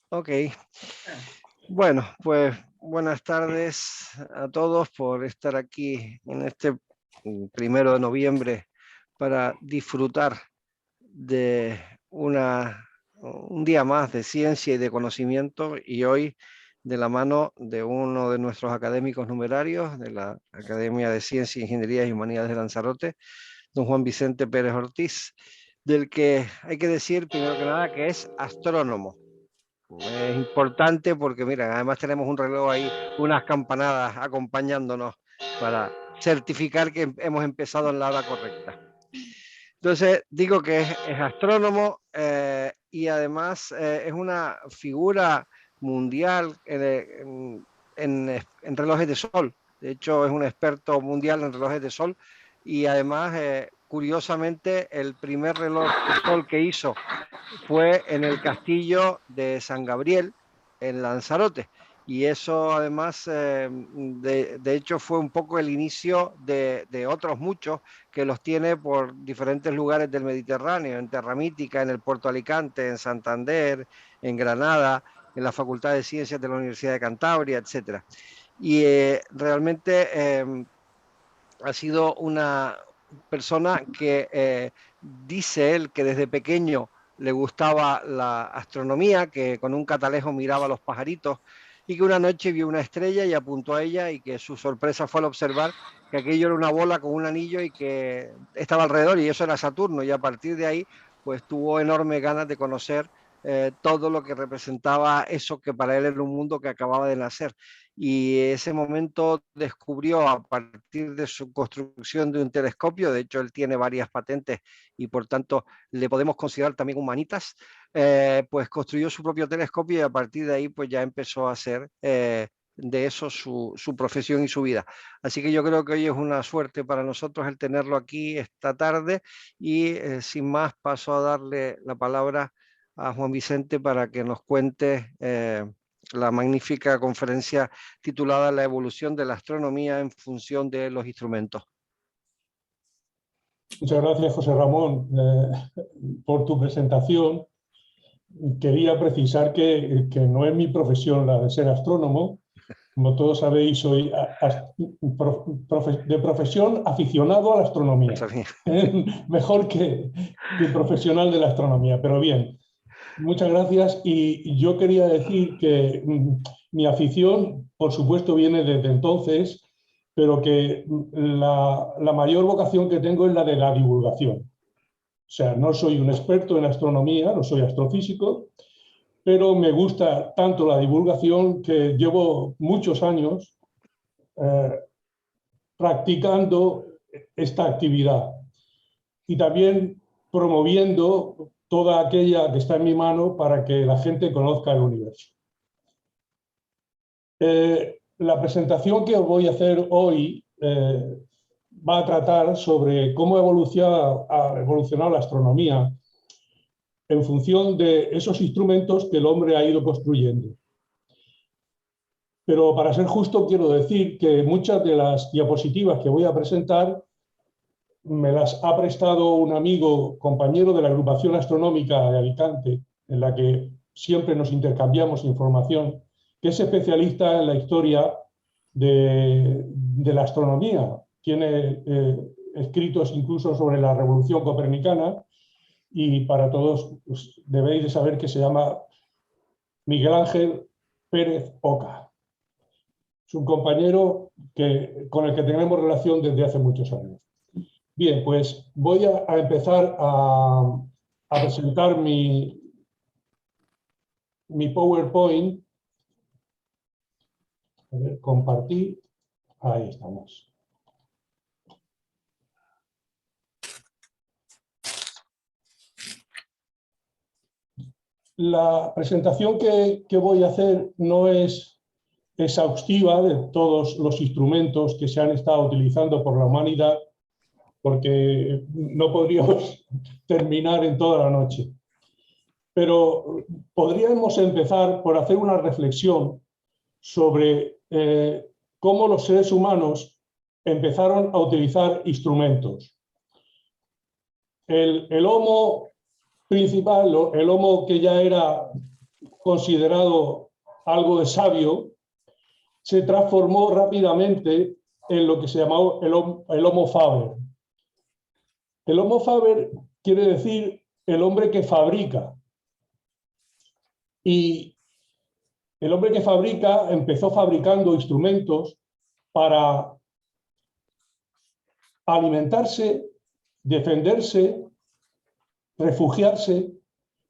Ok, bueno, pues buenas tardes a todos por estar aquí en este 1 de noviembre para disfrutar de un día más de ciencia y de conocimiento, y hoy de la mano de uno de nuestros académicos numerarios de la Academia de Ciencia, Ingeniería y Humanidades de Lanzarote, don Juan Vicente Pérez Ortiz, del que hay que decir primero que nada que es astrónomo. Es importante porque, mira, además tenemos un reloj ahí, unas campanadas acompañándonos para certificar que hemos empezado en la hora correcta. Entonces, digo que es astrónomo y además es una figura mundial en relojes de sol. De hecho, es un experto mundial en relojes de sol y además, curiosamente, el primer reloj de sol que hizo fue en el castillo de San Gabriel, en Lanzarote. Y eso además, de hecho, fue un poco el inicio de otros muchos que los tiene por diferentes lugares del Mediterráneo, en Terra Mítica, en el Puerto Alicante, en Santander, en Granada, en la Facultad de Ciencias de la Universidad de Cantabria, etcétera. Y realmente ha sido una persona que dice él que desde pequeño le gustaba la astronomía, que con un catalejo miraba los pajaritos y que una noche vio una estrella y apuntó a ella, y que su sorpresa fue al observar que aquello era una bola con un anillo y que estaba alrededor, y eso era Saturno, y a partir de ahí pues tuvo enormes ganas de conocer todo lo que representaba eso que para él era un mundo que acababa de nacer. Y ese momento descubrió, a partir de su construcción de un telescopio, de hecho él tiene varias patentes y por tanto le podemos considerar también humanitas, pues construyó su propio telescopio y a partir de ahí pues ya empezó a hacer de eso su profesión y su vida. Así que yo creo que hoy es una suerte para nosotros el tenerlo aquí esta tarde, y sin más paso a darle la palabra a Juan Vicente para que nos cuente la magnífica conferencia titulada La evolución de la astronomía en función de los instrumentos. Muchas gracias, José Ramón, por tu presentación. Quería precisar que no es mi profesión la de ser astrónomo. Como todos sabéis, soy de profesión aficionado a la astronomía. Mejor que profesional de la astronomía, pero bien. Muchas gracias. Y yo quería decir que mi afición, por supuesto, viene desde entonces, pero que la mayor vocación que tengo es la de la divulgación. O sea, no soy un experto en astronomía, no soy astrofísico, pero me gusta tanto la divulgación que llevo muchos años practicando esta actividad y también promoviendo toda aquella que está en mi mano para que la gente conozca el universo. La presentación que os voy a hacer hoy va a tratar sobre cómo ha evolucionado la astronomía en función de esos instrumentos que el hombre ha ido construyendo. Pero para ser justo quiero decir que muchas de las diapositivas que voy a presentar me las ha prestado un amigo, compañero de la agrupación astronómica de Alicante, en la que siempre nos intercambiamos información, que es especialista en la historia de la astronomía. Tiene escritos incluso sobre la revolución copernicana, y para todos pues, debéis de saber que se llama Miguel Ángel Pérez Oca. Es un compañero con el que tenemos relación desde hace muchos años. Bien, pues voy a empezar a presentar mi PowerPoint. A ver, compartir. Ahí estamos. La presentación que voy a hacer no es exhaustiva de todos los instrumentos que se han estado utilizando por la humanidad, porque no podríamos terminar en toda la noche. Pero podríamos empezar por hacer una reflexión sobre cómo los seres humanos empezaron a utilizar instrumentos. El Homo principal, el Homo que ya era considerado algo de sabio, se transformó rápidamente en lo que se llamó el Homo faber. El Homo faber quiere decir el hombre que fabrica. Y el hombre que fabrica empezó fabricando instrumentos para alimentarse, defenderse, refugiarse.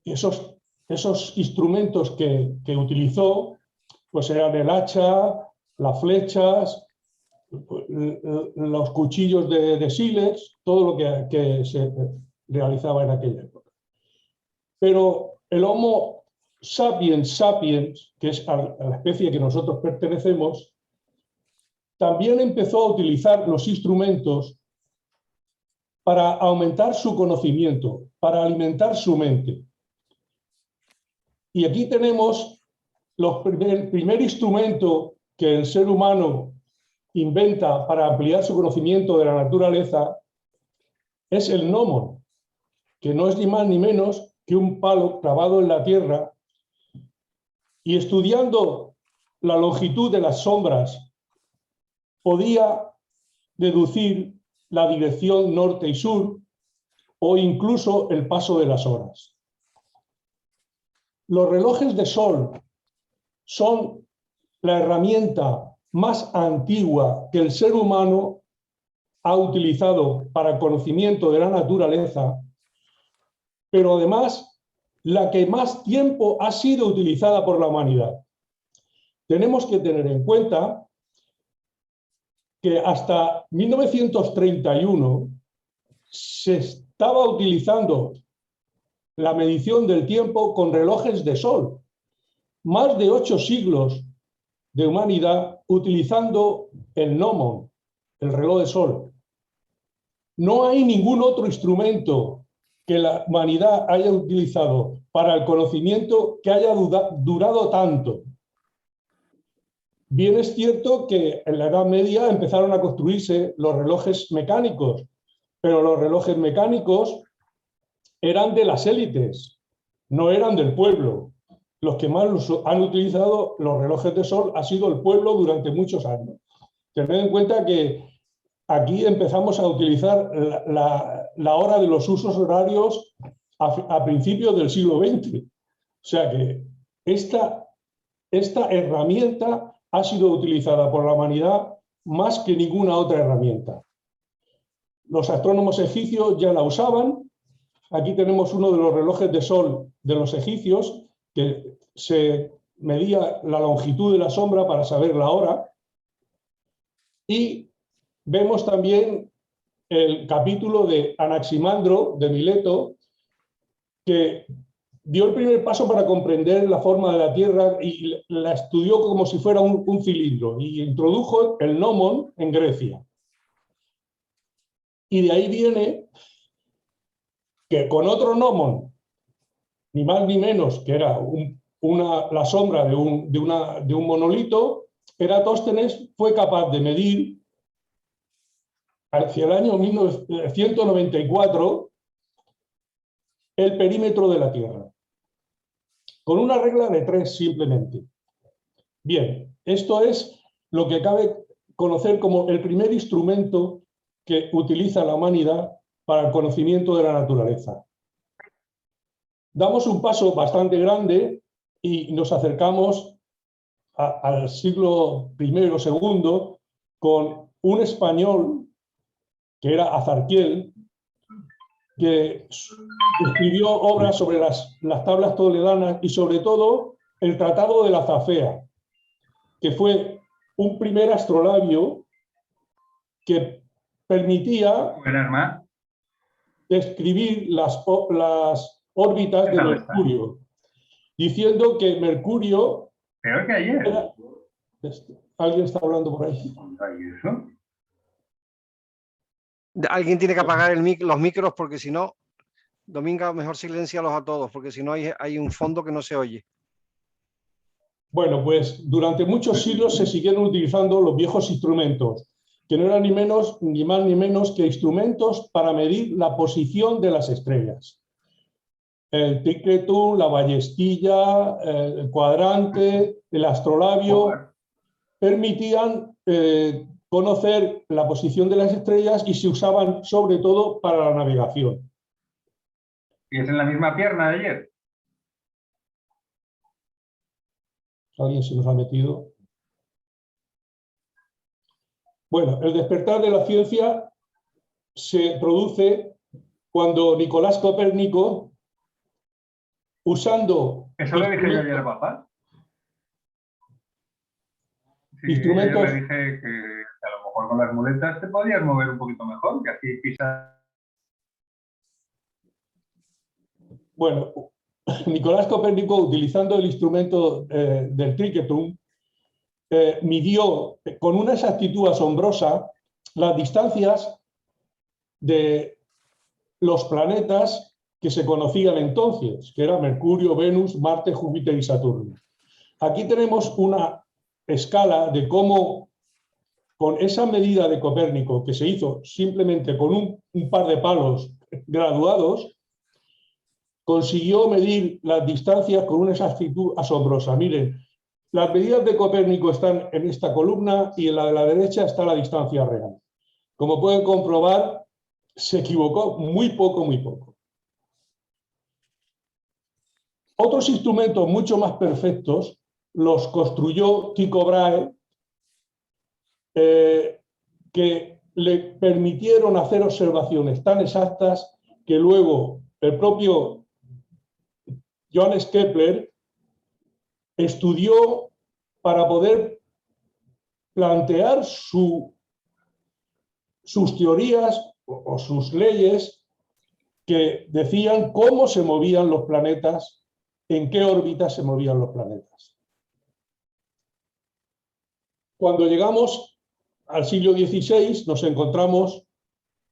Y esos instrumentos que utilizó pues eran el hacha, las flechas, los cuchillos de sílex, todo lo que se realizaba en aquella época. Pero el Homo sapiens sapiens, que es a la especie que nosotros pertenecemos, también empezó a utilizar los instrumentos para aumentar su conocimiento, para alimentar su mente. Y aquí tenemos el primer instrumento que el ser humano inventa para ampliar su conocimiento de la naturaleza, es el gnomon, que no es ni más ni menos que un palo clavado en la tierra, y estudiando la longitud de las sombras podía deducir la dirección norte y sur, o incluso el paso de las horas. Los relojes de sol son la herramienta más antigua que el ser humano ha utilizado para el conocimiento de la naturaleza, pero además la que más tiempo ha sido utilizada por la humanidad. Tenemos que tener en cuenta que hasta 1931 se estaba utilizando la medición del tiempo con relojes de sol. Más de 8 siglos de humanidad utilizando el gnomon, el reloj de sol. No hay ningún otro instrumento que la humanidad haya utilizado para el conocimiento que haya durado tanto. Bien es cierto que en la Edad Media empezaron a construirse los relojes mecánicos, pero los relojes mecánicos eran de las élites, no eran del pueblo. Los que más han utilizado los relojes de sol ha sido el pueblo durante muchos años. Tened en cuenta que aquí empezamos a utilizar la hora de los usos horarios a principios del siglo XX. O sea que esta herramienta ha sido utilizada por la humanidad más que ninguna otra herramienta. Los astrónomos egipcios ya la usaban. Aquí tenemos uno de los relojes de sol de los egipcios, que se medía la longitud de la sombra para saber la hora. Y vemos también el capítulo de Anaximandro de Mileto, que dio el primer paso para comprender la forma de la Tierra y la estudió como si fuera un cilindro, y introdujo el gnomon en Grecia. Y de ahí viene que con otro gnomon, ni más ni menos, que era la sombra de un monolito, Eratóstenes fue capaz de medir hacia el año 1994 el perímetro de la Tierra, con una regla de 3 simplemente. Bien, esto es lo que cabe conocer como el primer instrumento que utiliza la humanidad para el conocimiento de la naturaleza. Damos un paso bastante grande y nos acercamos al siglo I o II con un español que era Azarquiel, que escribió obras sobre las tablas toledanas y sobre todo el Tratado de la Zafea, que fue un primer astrolabio que permitía describir las órbitas de Mercurio, diciendo que Mercurio... Peor que ayer. ¿Alguien está hablando por ahí? Alguien tiene que apagar los micros, porque si no, Dominga, mejor silencialos a todos, porque si no hay un fondo que no se oye. Bueno, pues durante muchos siglos se siguieron utilizando los viejos instrumentos, que no eran ni más ni menos que instrumentos para medir la posición de las estrellas. el Ticretum, la ballestilla, el cuadrante, el astrolabio, permitían conocer la posición de las estrellas y se usaban sobre todo para la navegación. ¿Y es en la misma pierna de ayer? ¿Alguien se nos ha metido? Bueno, el despertar de la ciencia se produce cuando Nicolás Copérnico, usando ¿Eso le dije yo ayer a papá? Sí, instrumentos, yo le dije que a lo mejor con las muletas te podías mover un poquito mejor, que así pisas. bueno, Nicolás Copérnico, utilizando el instrumento del Ticretum, midió con una exactitud asombrosa las distancias de los planetas que se conocían entonces, que eran Mercurio, Venus, Marte, Júpiter y Saturno. Aquí tenemos una escala de cómo, con esa medida de Copérnico, que se hizo simplemente con un par de palos graduados, consiguió medir las distancias con una exactitud asombrosa. Miren, las medidas de Copérnico están en esta columna y en la de la derecha está la distancia real. Como pueden comprobar, se equivocó muy poco, muy poco. Otros instrumentos mucho más perfectos los construyó Tycho Brahe, que le permitieron hacer observaciones tan exactas que luego el propio Johannes Kepler estudió para poder plantear sus teorías o sus leyes que decían cómo se movían los planetas, en qué órbita se movían los planetas. Cuando llegamos al siglo XVI nos encontramos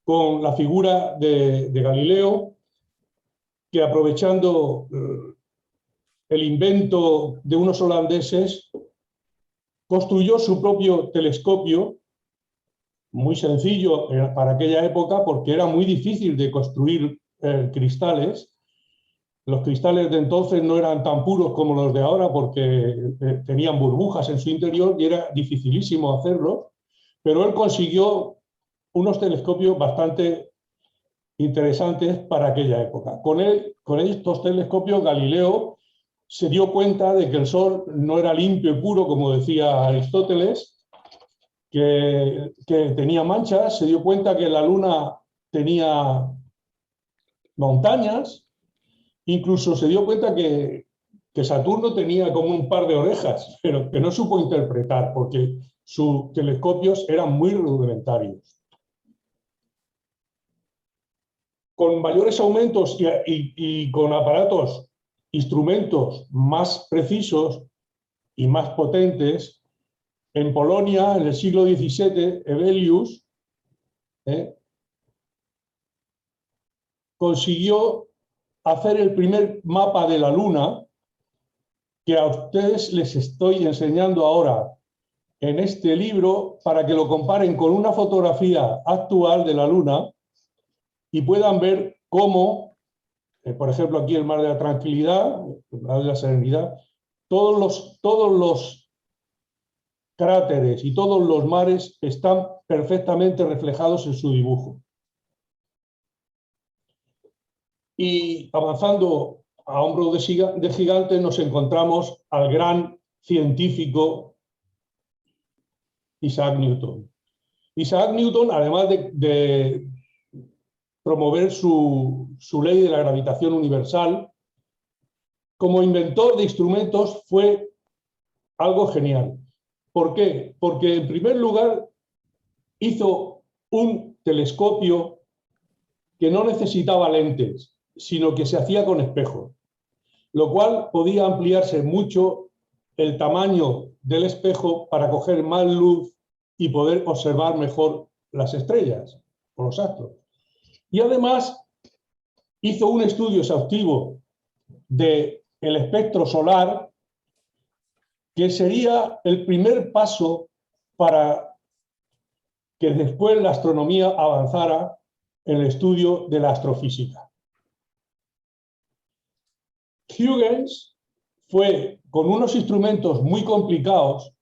con la figura de Galileo, que aprovechando el invento de unos holandeses, construyó su propio telescopio, muy sencillo para aquella época porque era muy difícil de construir cristales. Los cristales de entonces no eran tan puros como los de ahora porque tenían burbujas en su interior y era dificilísimo hacerlo, pero él consiguió unos telescopios bastante interesantes para aquella época. Con estos telescopios Galileo se dio cuenta de que el Sol no era limpio y puro, como decía Aristóteles, que tenía manchas, se dio cuenta que la Luna tenía montañas, incluso se dio cuenta que Saturno tenía como un par de orejas, pero que no supo interpretar porque sus telescopios eran muy rudimentarios. Con mayores aumentos y con aparatos, instrumentos más precisos y más potentes, en Polonia, en el siglo XVII, Hevelius consiguió hacer el primer mapa de la Luna, que a ustedes les estoy enseñando ahora en este libro para que lo comparen con una fotografía actual de la Luna y puedan ver cómo, por ejemplo, aquí el Mar de la Tranquilidad, el Mar de la Serenidad, todos los cráteres y todos los mares están perfectamente reflejados en su dibujo. Y avanzando a hombros de gigante nos encontramos al gran científico Isaac Newton. Isaac Newton, además de promover su ley de la gravitación universal, como inventor de instrumentos fue algo genial. ¿Por qué? Porque en primer lugar hizo un telescopio que no necesitaba lentes, sino que se hacía con espejos, lo cual podía ampliarse mucho el tamaño del espejo para coger más luz y poder observar mejor las estrellas o los astros. Y además hizo un estudio exhaustivo del espectro solar, que sería el primer paso para que después la astronomía avanzara en el estudio de la astrofísica. Huygens fue con unos instrumentos muy complicados,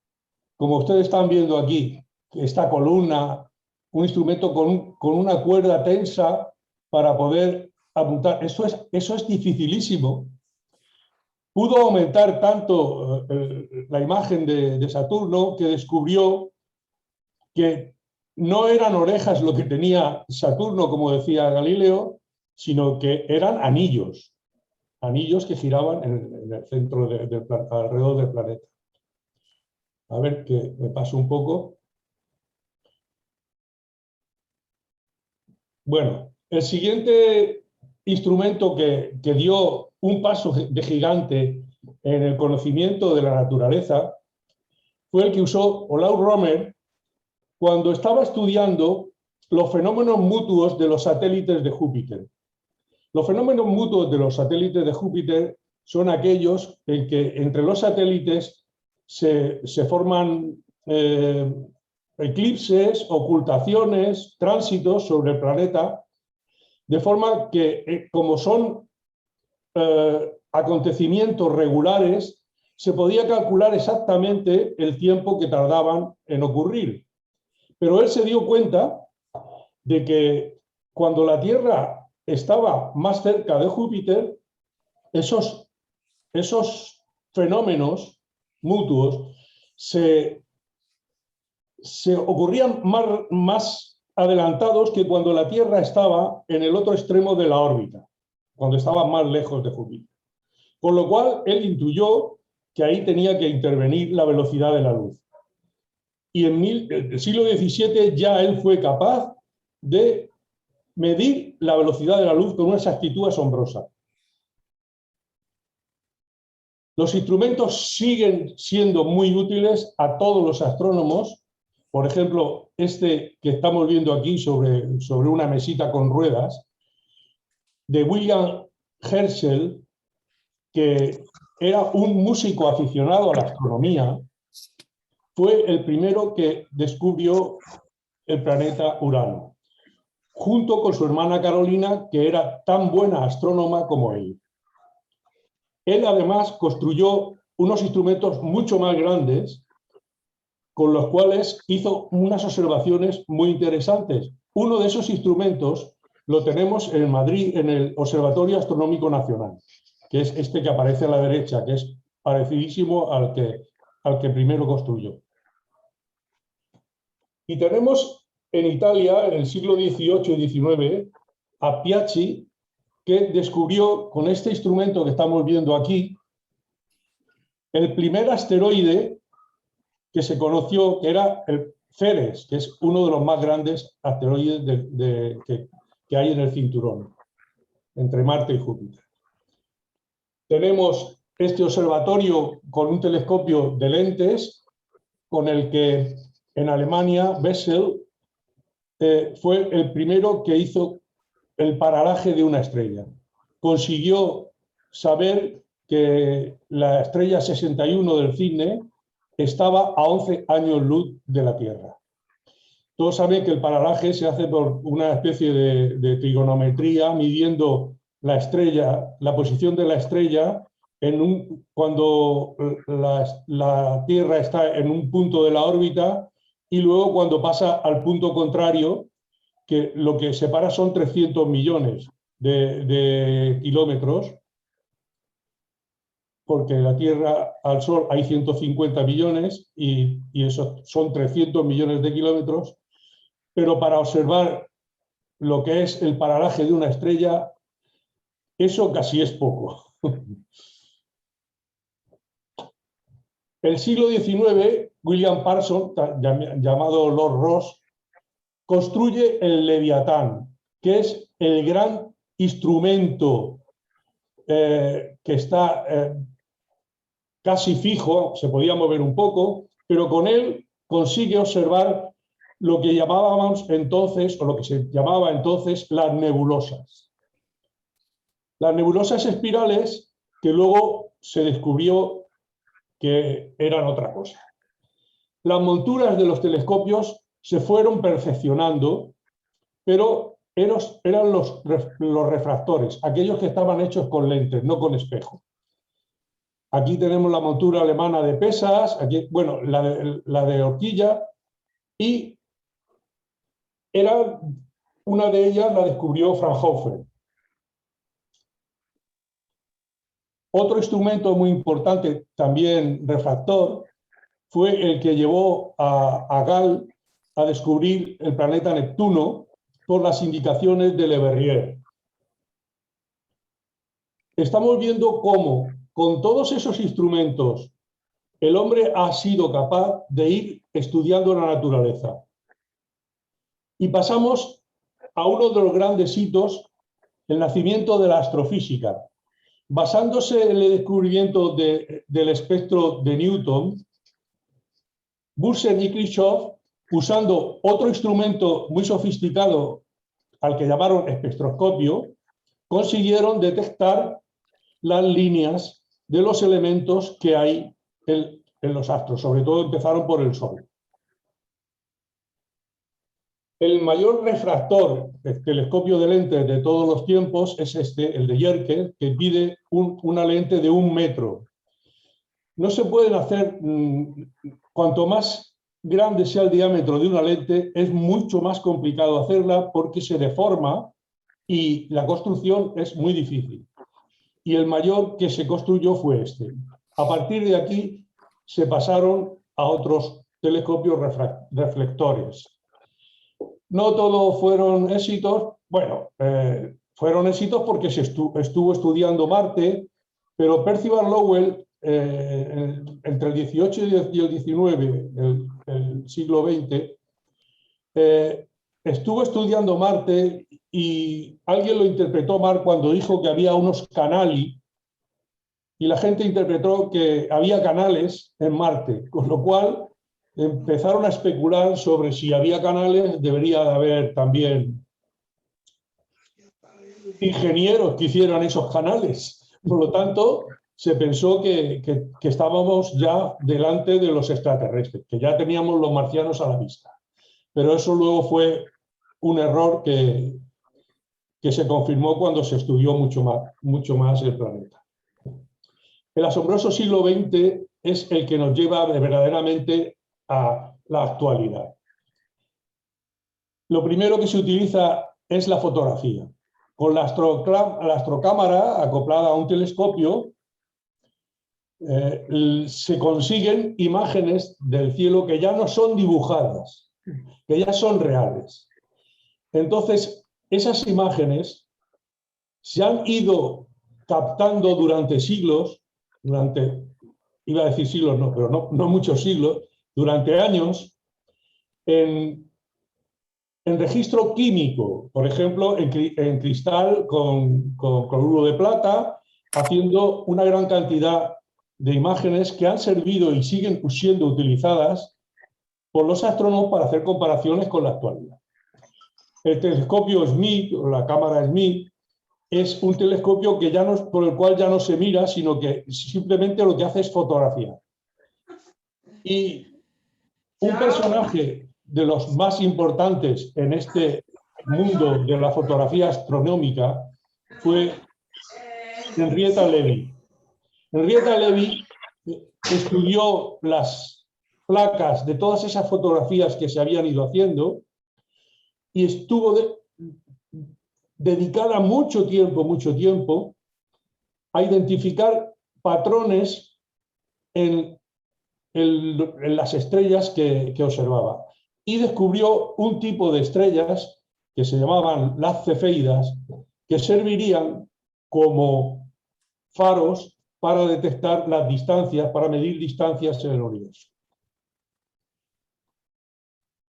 como ustedes están viendo aquí, esta columna, un instrumento con una cuerda tensa para poder apuntar. Eso es dificilísimo. Pudo aumentar tanto la imagen de Saturno que descubrió que no eran orejas lo que tenía Saturno, como decía Galileo, sino que eran anillos que giraban en el centro alrededor del planeta. A ver, que me paso un poco. Bueno, el siguiente instrumento que dio un paso de gigante en el conocimiento de la naturaleza fue el que usó Olaus Rømer cuando estaba estudiando los fenómenos mutuos de los satélites de Júpiter. Los fenómenos mutuos de los satélites de Júpiter son aquellos en que entre los satélites se forman eclipses, ocultaciones, tránsitos sobre el planeta, de forma que, como son acontecimientos regulares, se podía calcular exactamente el tiempo que tardaban en ocurrir. Pero él se dio cuenta de que cuando la Tierra estaba más cerca de Júpiter, esos fenómenos mutuos se ocurrían más adelantados que cuando la Tierra estaba en el otro extremo de la órbita, cuando estaba más lejos de Júpiter. Con lo cual, él intuyó que ahí tenía que intervenir la velocidad de la luz. Y en el siglo XVII ya él fue capaz de medir la velocidad de la luz con una exactitud asombrosa. Los instrumentos siguen siendo muy útiles a todos los astrónomos. Por ejemplo, este que estamos viendo aquí sobre una mesita con ruedas, de William Herschel, que era un músico aficionado a la astronomía, fue el primero que descubrió el planeta Urano, junto con su hermana Carolina, que era tan buena astrónoma como él. Él además construyó unos instrumentos mucho más grandes, con los cuales hizo unas observaciones muy interesantes. Uno de esos instrumentos lo tenemos en Madrid, en el Observatorio Astronómico Nacional, que es este que aparece a la derecha, que es parecidísimo al que primero construyó. Y tenemos en Italia, en el siglo XVIII y XIX, a Piazzi, que descubrió con este instrumento que estamos viendo aquí el primer asteroide que se conoció, que era el Ceres, que es uno de los más grandes asteroides que hay en el cinturón, entre Marte y Júpiter. Tenemos este observatorio con un telescopio de lentes, con el que en Alemania, Bessel, fue el primero que hizo el paralaje de una estrella. Consiguió saber que la estrella 61 del Cisne estaba a 11 años luz de la Tierra. Todos saben que el paralaje se hace por una especie de trigonometría, midiendo la estrella, la posición de la estrella cuando la Tierra está en un punto de la órbita y luego cuando pasa al punto contrario, que lo que separa son 300 millones de kilómetros, porque la Tierra al Sol hay 150 millones y eso son 300 millones de kilómetros, pero para observar lo que es el paralaje de una estrella, eso casi es poco. El siglo XIX, William Parsons, llamado Lord Rosse, construye el Leviatán, que es el gran instrumento que está casi fijo, se podía mover un poco, pero con él consigue observar lo que llamábamos entonces, o lo que se llamaba entonces, las nebulosas. Las nebulosas espirales que luego se descubrió que eran otra cosa. Las monturas de los telescopios se fueron perfeccionando, pero eran los refractores, aquellos que estaban hechos con lentes, no con espejo. Aquí tenemos la montura alemana de pesas, aquí, bueno, la de horquilla, y una de ellas la descubrió Fraunhofer. Otro instrumento muy importante, también refractor, fue el que llevó a Gall a descubrir el planeta Neptuno por las indicaciones de Le Verrier. Estamos viendo cómo, con todos esos instrumentos, el hombre ha sido capaz de ir estudiando la naturaleza. Y pasamos a uno de los grandes hitos, el nacimiento de la astrofísica. Basándose en el descubrimiento del espectro de Newton, Bunsen y Kirchhoff, usando otro instrumento muy sofisticado al que llamaron espectroscopio, consiguieron detectar las líneas de los elementos que hay en los astros. Sobre todo empezaron por el Sol. El mayor refractor, el telescopio de lentes de todos los tiempos, es el de Yerkes, que pide una lente de 1 metro. No se pueden hacer, cuanto más grande sea el diámetro de una lente, es mucho más complicado hacerla porque se deforma y la construcción es muy difícil. Y el mayor que se construyó fue este. A partir de aquí se pasaron a otros telescopios reflectores. No todos fueron éxitos. Bueno, fueron éxitos porque se estuvo estudiando Marte, pero Percival Lowell, entre el 18 y el 19, el siglo XX, estuvo estudiando Marte y alguien lo interpretó mal cuando dijo que había unos canali y la gente interpretó que había canales en Marte, con lo cual empezaron a especular sobre si había canales, debería de haber también ingenieros que hicieran esos canales. Por lo tanto, se pensó que estábamos ya delante de los extraterrestres, que ya teníamos los marcianos a la vista. Pero eso luego fue un error que se confirmó cuando se estudió mucho más el planeta. El asombroso siglo XX es el que nos lleva verdaderamente a la actualidad. Lo primero que se utiliza es la fotografía. Con la astrocámara acoplada a un telescopio se consiguen imágenes del cielo que ya no son dibujadas, que ya son reales. Entonces, esas imágenes se han ido captando durante siglos, iba a decir siglos, no, pero no muchos siglos, durante años, en registro químico, por ejemplo, en cristal con cloruro de plata, haciendo una gran cantidad de imágenes que han servido y siguen siendo utilizadas por los astrónomos para hacer comparaciones con la actualidad. El telescopio Smith, o la cámara Smith, es un telescopio que por el cual ya no se mira, sino que simplemente lo que hace es fotografiar. Y un personaje de los más importantes en este mundo de la fotografía astronómica fue Henrietta Levy. Henrietta Levy estudió las placas de todas esas fotografías que se habían ido haciendo y estuvo dedicada mucho tiempo a identificar patrones en las estrellas que observaba. Y descubrió un tipo de estrellas que se llamaban las cefeidas, que servirían como faros para detectar las distancias, para medir distancias en el universo.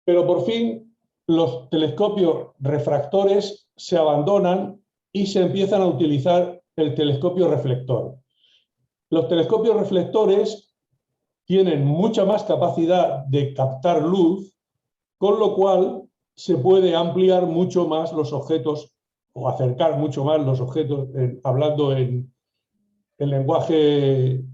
Pero por fin los telescopios refractores se abandonan y se empiezan a utilizar el telescopio reflector. Los telescopios reflectores tienen mucha más capacidad de captar luz, con lo cual se puede ampliar mucho más los objetos o acercar mucho más los objetos, hablando en lenguaje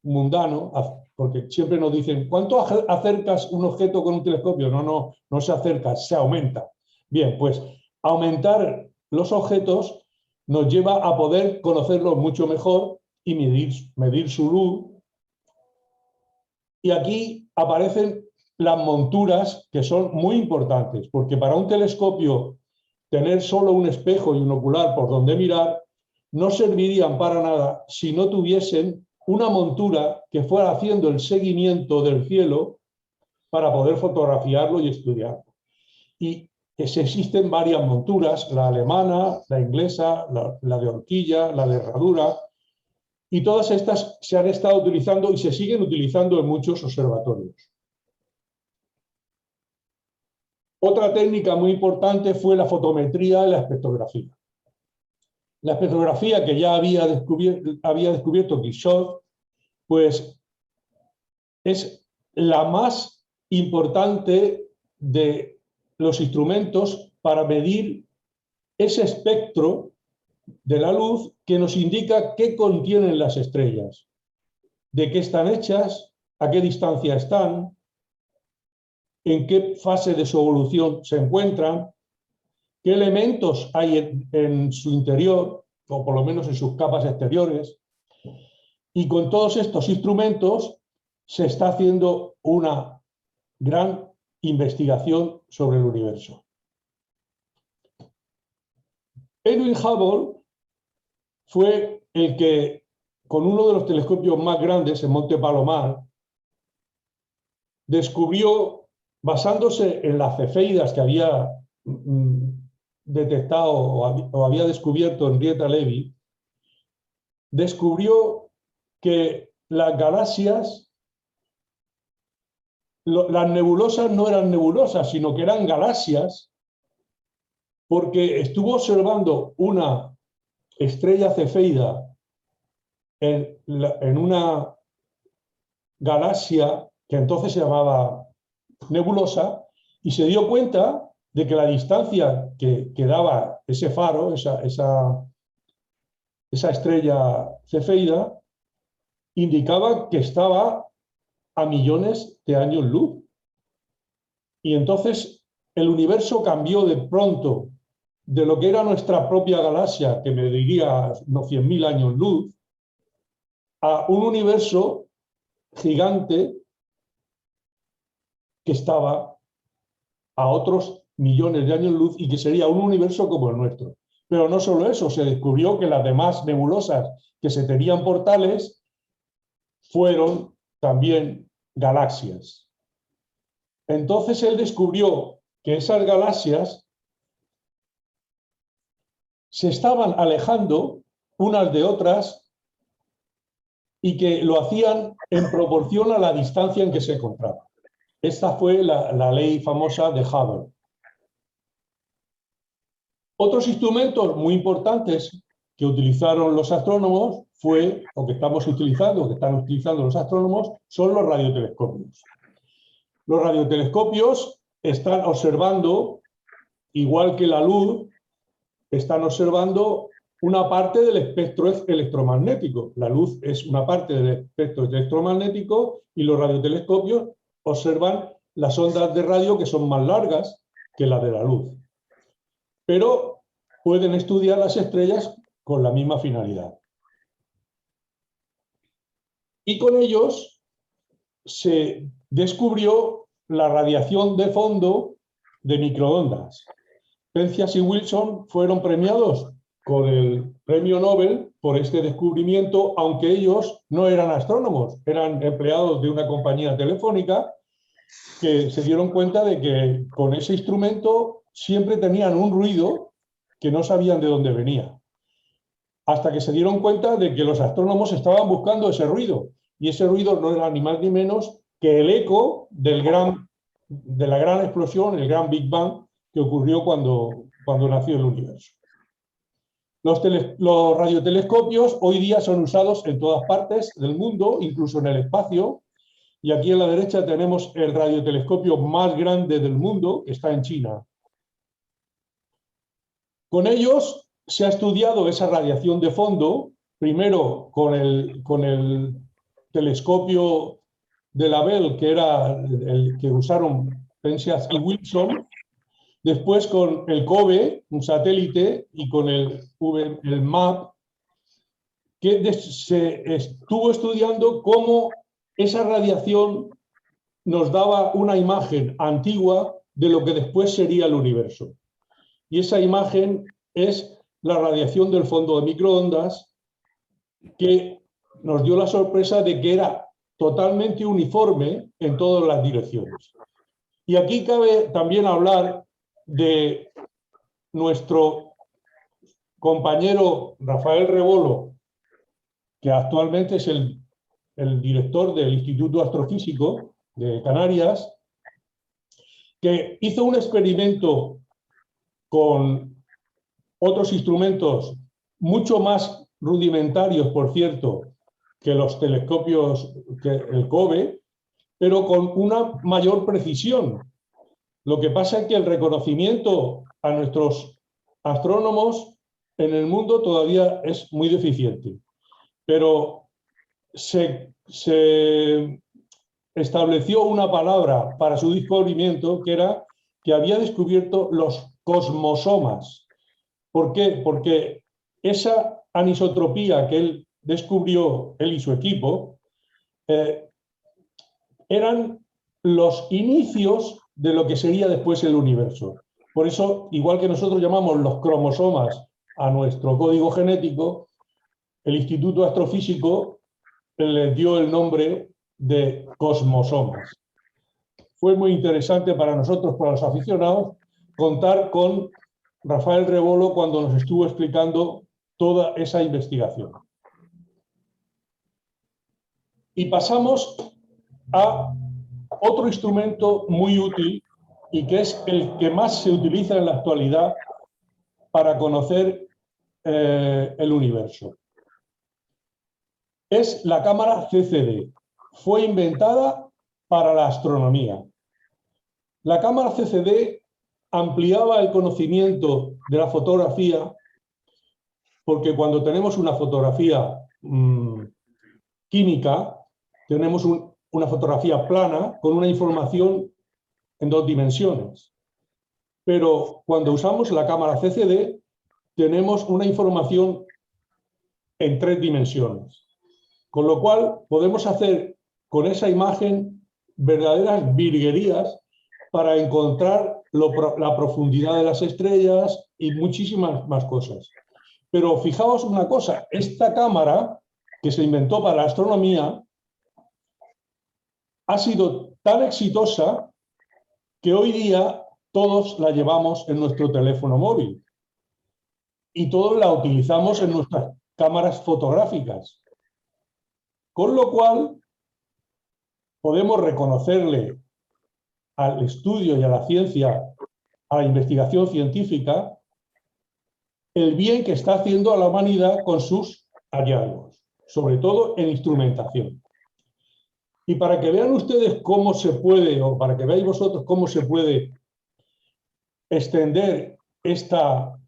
mundano, porque siempre nos dicen, ¿cuánto acercas un objeto con un telescopio? No se acerca, se aumenta. Bien, pues aumentar los objetos nos lleva a poder conocerlos mucho mejor y medir su luz. Y aquí aparecen las monturas, que son muy importantes, porque para un telescopio tener solo un espejo y un ocular por donde mirar no servirían para nada si no tuviesen una montura que fuera haciendo el seguimiento del cielo para poder fotografiarlo y estudiarlo. Y existen varias monturas, la alemana, la inglesa, la de horquilla, la de herradura, y todas estas se han estado utilizando y se siguen utilizando en muchos observatorios. Otra técnica muy importante fue la fotometría y la espectrografía. La espectrografía, que ya había descubierto Kirchhoff, pues es la más importante de los instrumentos para medir ese espectro de la luz que nos indica qué contienen las estrellas, de qué están hechas, a qué distancia están, en qué fase de su evolución se encuentran, qué elementos hay en su interior, o por lo menos en sus capas exteriores. Y con todos estos instrumentos se está haciendo una gran investigación sobre el universo. Edwin Hubble fue el que, con uno de los telescopios más grandes en Monte Palomar, descubrió, basándose en las cefeidas que había detectado o había descubierto Henrietta Levy, descubrió que las galaxias, las nebulosas no eran nebulosas, sino que eran galaxias, porque estuvo observando una estrella cefeida en una galaxia que entonces se llamaba nebulosa, y se dio cuenta de que la distancia que daba ese faro, esa estrella cefeida, indicaba que estaba a millones de años luz. Y entonces el universo cambió de pronto de lo que era nuestra propia galaxia, que mediría unos 100.000 años luz, a un universo gigante que estaba a otros millones de años luz y que sería un universo como el nuestro. Pero no solo eso, se descubrió que las demás nebulosas que se tenían por tales fueron también galaxias. Entonces él descubrió que esas galaxias se estaban alejando unas de otras y que lo hacían en proporción a la distancia en que se encontraban. Esta fue la ley famosa de Hubble. Otros instrumentos muy importantes que utilizaron los astrónomos o que están utilizando los astrónomos, son los radiotelescopios. Los radiotelescopios están observando, igual que la luz, están observando una parte del espectro electromagnético. La luz es una parte del espectro electromagnético y los radiotelescopios observan las ondas de radio que son más largas que las de la luz. Pero pueden estudiar las estrellas con la misma finalidad. Y con ellos se descubrió la radiación de fondo de microondas. Penzias y Wilson fueron premiados con el premio Nobel por este descubrimiento, aunque ellos no eran astrónomos, eran empleados de una compañía telefónica que se dieron cuenta de que con ese instrumento siempre tenían un ruido que no sabían de dónde venía. Hasta que se dieron cuenta de que los astrónomos estaban buscando ese ruido, y ese ruido no era ni más ni menos que el eco de la gran explosión, el gran Big Bang, que ocurrió cuando nació el universo. Los radiotelescopios hoy día son usados en todas partes del mundo, incluso en el espacio, y aquí a la derecha tenemos el radiotelescopio más grande del mundo, que está en China. Con ellos se ha estudiado esa radiación de fondo, primero con el telescopio de la Bell, que era el que usaron Penzias y Wilson, después con el COBE, un satélite, y con el MAP, que se estuvo estudiando cómo esa radiación nos daba una imagen antigua de lo que después sería el universo. Y esa imagen es la radiación del fondo de microondas, que nos dio la sorpresa de que era totalmente uniforme en todas las direcciones. Y aquí cabe también hablar de nuestro compañero Rafael Rebolo, que actualmente es el director del Instituto Astrofísico de Canarias, que hizo un experimento con otros instrumentos mucho más rudimentarios, por cierto, que los telescopios, que el COBE, pero con una mayor precisión. Lo que pasa es que el reconocimiento a nuestros astrónomos en el mundo todavía es muy deficiente. Pero se estableció una palabra para su descubrimiento, que era que había descubierto los cosmosomas. ¿Por qué? Porque esa anisotropía que él descubrió, él y su equipo, eran los inicios de lo que sería después el universo. Por eso, igual que nosotros llamamos los cromosomas a nuestro código genético, el Instituto Astrofísico le dio el nombre de cosmosomas. Fue muy interesante para nosotros, para los aficionados, contar con Rafael Rebolo cuando nos estuvo explicando toda esa investigación. Y pasamos a otro instrumento muy útil y que es el que más se utiliza en la actualidad para conocer el universo. Es la cámara CCD. Fue inventada para la astronomía. La cámara CCD ampliaba el conocimiento de la fotografía, porque cuando tenemos una fotografía química, tenemos una fotografía plana con una información en 2 dimensiones. Pero cuando usamos la cámara CCD, tenemos una información en 3 dimensiones. Con lo cual, podemos hacer con esa imagen verdaderas virguerías para encontrar la profundidad de las estrellas y muchísimas más cosas. Pero fijaos una cosa, esta cámara que se inventó para la astronomía ha sido tan exitosa que hoy día todos la llevamos en nuestro teléfono móvil y todos la utilizamos en nuestras cámaras fotográficas. Con lo cual, podemos reconocerle al estudio y a la ciencia, a la investigación científica, el bien que está haciendo a la humanidad con sus hallazgos, sobre todo en instrumentación. Y para que vean ustedes cómo se puede, o para que veáis vosotros cómo se puede extender esta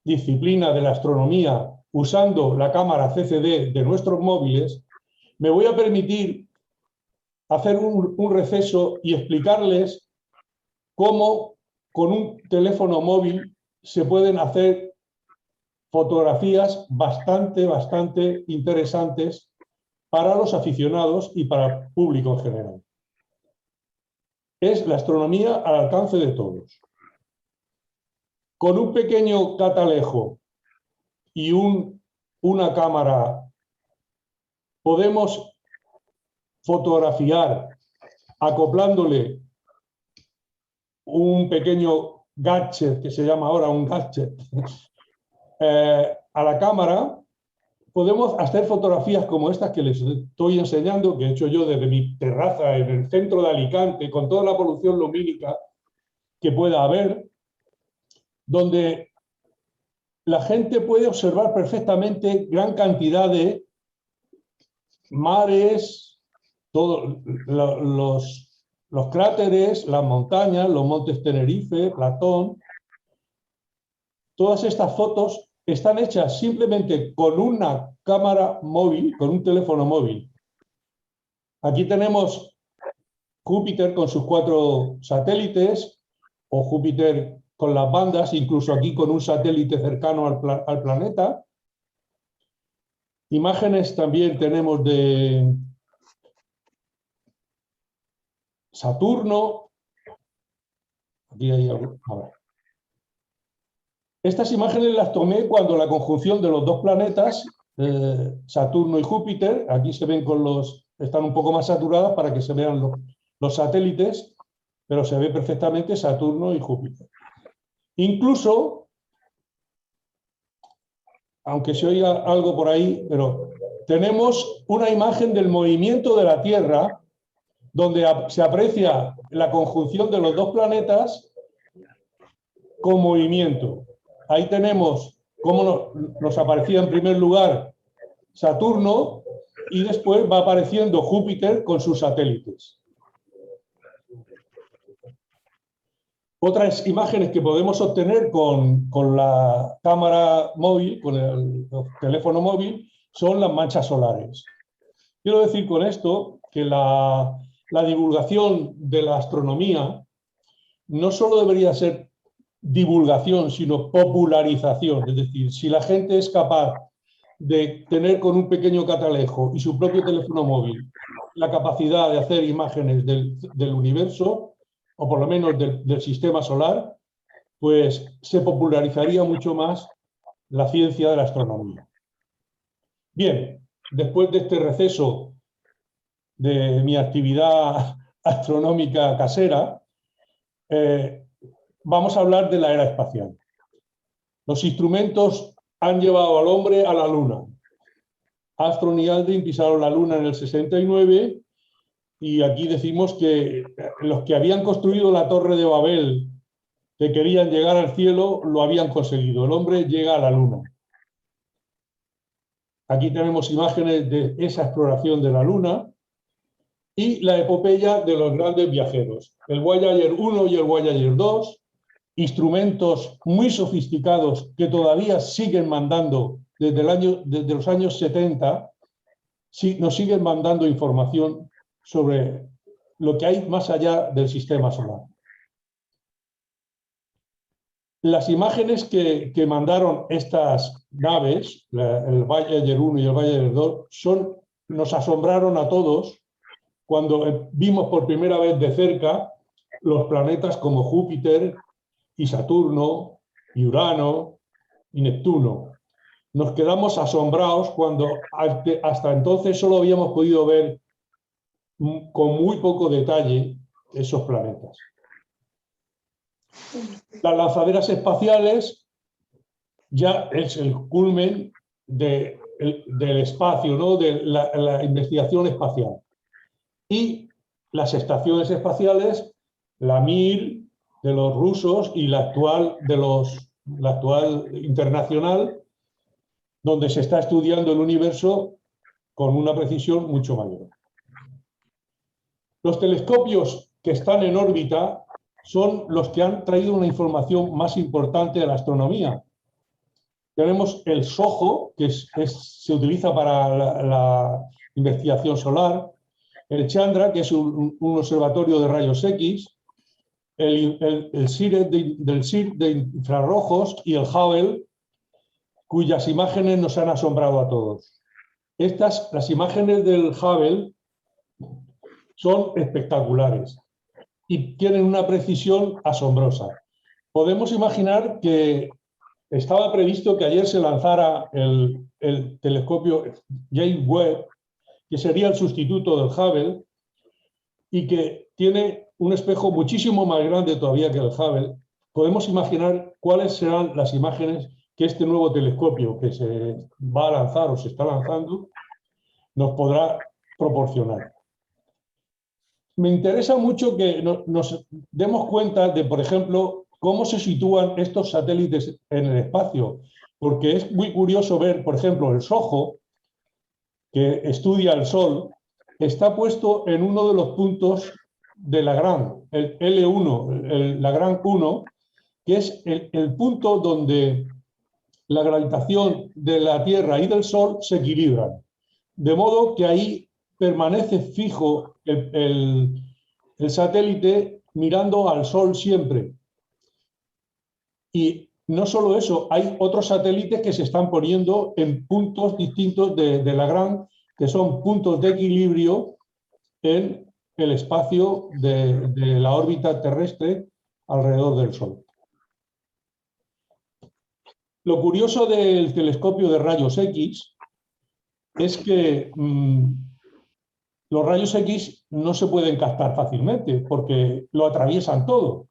disciplina de la astronomía usando la cámara CCD de nuestros móviles, me voy a permitir hacer un receso y explicarles cómo con un teléfono móvil se pueden hacer fotografías bastante interesantes para los aficionados y para el público en general. Es la astronomía al alcance de todos. Con un pequeño catalejo y una cámara podemos fotografiar acoplándole un pequeño gadget, que se llama ahora un gadget, a la cámara. Podemos hacer fotografías como estas que les estoy enseñando, que he hecho yo desde mi terraza en el centro de Alicante, con toda la polución lumínica que pueda haber, donde la gente puede observar perfectamente gran cantidad de mares, todos los cráteres, las montañas, los montes Tenerife, Platón. Todas estas fotos están hechas simplemente con una cámara móvil, con un teléfono móvil. Aquí tenemos Júpiter con sus 4 satélites, o Júpiter con las bandas, incluso aquí con un satélite cercano al planeta. Imágenes también tenemos de Saturno. Aquí hay algo. A ver. Estas imágenes las tomé cuando la conjunción de los dos planetas, Saturno y Júpiter, aquí se ven están un poco más saturadas para que se vean los satélites, pero se ve perfectamente Saturno y Júpiter. Incluso, aunque se oiga algo por ahí, pero tenemos una imagen del movimiento de la Tierra, donde se aprecia la conjunción de los dos planetas con movimiento. Ahí tenemos cómo nos aparecía en primer lugar Saturno y después va apareciendo Júpiter con sus satélites. Otras imágenes que podemos obtener con la cámara móvil, con el teléfono móvil, son las manchas solares. Quiero decir con esto que la divulgación de la astronomía no solo debería ser divulgación, sino popularización. Es decir, si la gente es capaz de tener con un pequeño catalejo y su propio teléfono móvil la capacidad de hacer imágenes del universo, o por lo menos del sistema solar, pues se popularizaría mucho más la ciencia de la astronomía. Bien, después de este receso de mi actividad astronómica casera, vamos a hablar de la era espacial. Los instrumentos han llevado al hombre a la Luna. Armstrong y Aldrin pisaron la Luna en el 69 y aquí decimos que los que habían construido la Torre de Babel, que querían llegar al cielo, lo habían conseguido. El hombre llega a la Luna. Aquí tenemos imágenes de esa exploración de la Luna y la epopeya de los grandes viajeros. El Voyager 1 y el Voyager 2, instrumentos muy sofisticados que todavía siguen mandando desde los años 70, nos siguen mandando información sobre lo que hay más allá del sistema solar. Las imágenes que mandaron estas naves, el Voyager 1 y el Voyager 2, nos asombraron a todos cuando vimos por primera vez de cerca los planetas como Júpiter y Saturno y Urano y Neptuno. Nos quedamos asombrados cuando hasta entonces solo habíamos podido ver con muy poco detalle esos planetas. Las lanzaderas espaciales ya es el culmen del espacio, ¿no? De la investigación espacial. Y las estaciones espaciales, la Mir de los rusos y la actual internacional, donde se está estudiando el universo con una precisión mucho mayor. Los telescopios que están en órbita son los que han traído una información más importante de la astronomía. Tenemos el SOHO, que se utiliza para la investigación solar, el Chandra, que es un observatorio de rayos X, el SIRET de infrarrojos y el Hubble, cuyas imágenes nos han asombrado a todos. Las imágenes del Hubble son espectaculares y tienen una precisión asombrosa. Podemos imaginar que estaba previsto que ayer se lanzara el telescopio James Webb, que sería el sustituto del Hubble, y que tiene un espejo muchísimo más grande todavía que el Hubble. Podemos imaginar cuáles serán las imágenes que este nuevo telescopio que se va a lanzar o se está lanzando nos podrá proporcionar. Me interesa mucho que nos demos cuenta de, por ejemplo, cómo se sitúan estos satélites en el espacio, porque es muy curioso ver, por ejemplo, el SOHO, que estudia el Sol, está puesto en uno de los puntos de Lagrange, el L1, el Lagrange 1, que es el punto donde la gravitación de la Tierra y del Sol se equilibran. De modo que ahí permanece fijo el satélite mirando al Sol siempre. Y no solo eso, hay otros satélites que se están poniendo en puntos distintos de Lagrange, que son puntos de equilibrio en el espacio de la órbita terrestre alrededor del Sol. Lo curioso del telescopio de rayos X es que los rayos X no se pueden captar fácilmente porque lo atraviesan todo.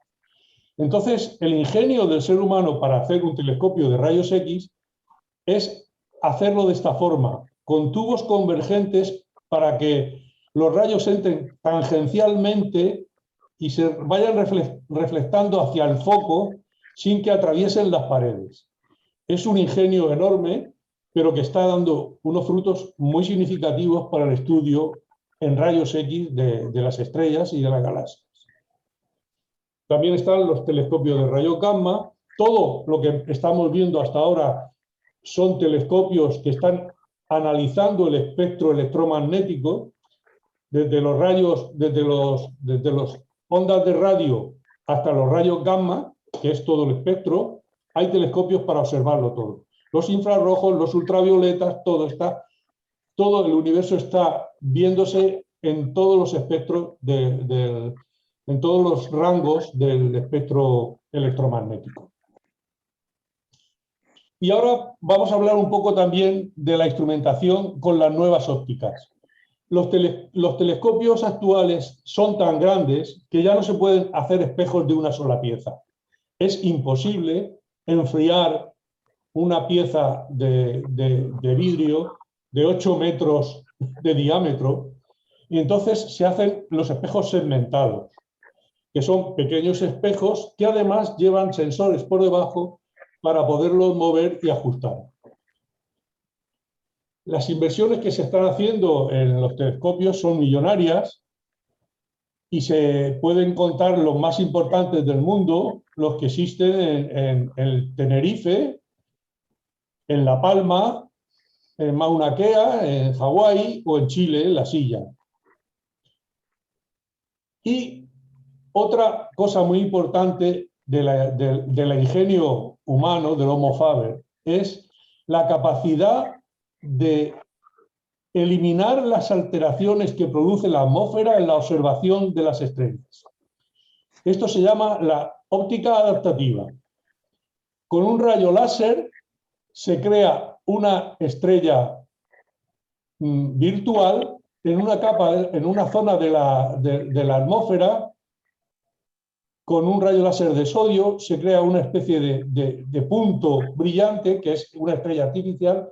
Entonces, el ingenio del ser humano para hacer un telescopio de rayos X es hacerlo de esta forma, con tubos convergentes para que los rayos entren tangencialmente y se vayan reflectando hacia el foco sin que atraviesen las paredes. Es un ingenio enorme, pero que está dando unos frutos muy significativos para el estudio en rayos X de las estrellas y de las galaxias. También están los telescopios de rayos gamma. Todo lo que estamos viendo hasta ahora son telescopios que están analizando el espectro electromagnético, desde los rayos, desde los ondas de radio hasta los rayos gamma, que es todo el espectro. Hay telescopios para observarlo todo. Los infrarrojos, los ultravioletas, todo el universo está viéndose en todos los espectros, en todos los rangos del espectro electromagnético. Y ahora vamos a hablar un poco también de la instrumentación con las nuevas ópticas. Los telescopios actuales son tan grandes que ya no se pueden hacer espejos de una sola pieza. Es imposible enfriar una pieza de vidrio de 8 metros de diámetro, y entonces se hacen los espejos segmentados, que son pequeños espejos que además llevan sensores por debajo para poderlos mover y ajustar. Las inversiones que se están haciendo en los telescopios son millonarias y se pueden contar los más importantes del mundo, los que existen en el Tenerife, en La Palma, en Mauna Kea, en Hawái o en Chile, en La Silla. Y otra cosa muy importante del ingenio humano, del Homo Faber, es la capacidad de eliminar las alteraciones que produce la atmósfera en la observación de las estrellas. Esto se llama la óptica adaptativa. Con un rayo láser se crea una estrella virtual en una capa, en una zona de la atmósfera. Con un rayo láser de sodio se crea una especie de punto brillante, que es una estrella artificial,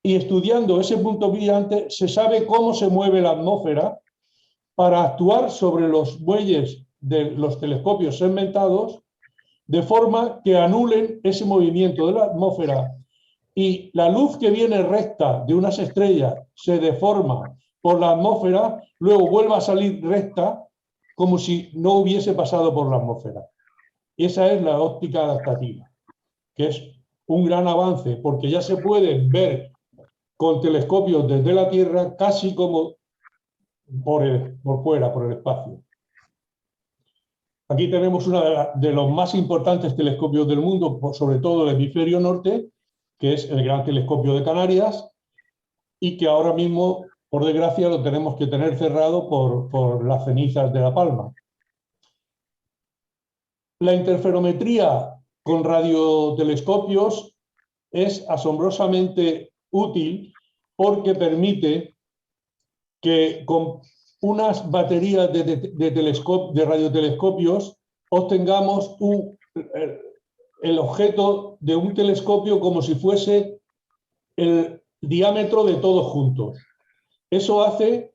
y estudiando ese punto brillante se sabe cómo se mueve la atmósfera para actuar sobre los bueyes de los telescopios segmentados, de forma que anulen ese movimiento de la atmósfera, y la luz que viene recta de unas estrellas se deforma por la atmósfera, luego vuelve a salir recta como si no hubiese pasado por la atmósfera. Esa es la óptica adaptativa, que es un gran avance, porque ya se puede ver con telescopios desde la Tierra casi como por fuera, por el espacio. Aquí tenemos uno de los más importantes telescopios del mundo, sobre todo el hemisferio norte, que es el Gran Telescopio de Canarias, y que ahora mismo, por desgracia, lo tenemos que tener cerrado por las cenizas de La Palma. La interferometría con radiotelescopios es asombrosamente útil porque permite que con unas baterías de radiotelescopios obtengamos el objeto de un telescopio como si fuese el diámetro de todos juntos. Eso hace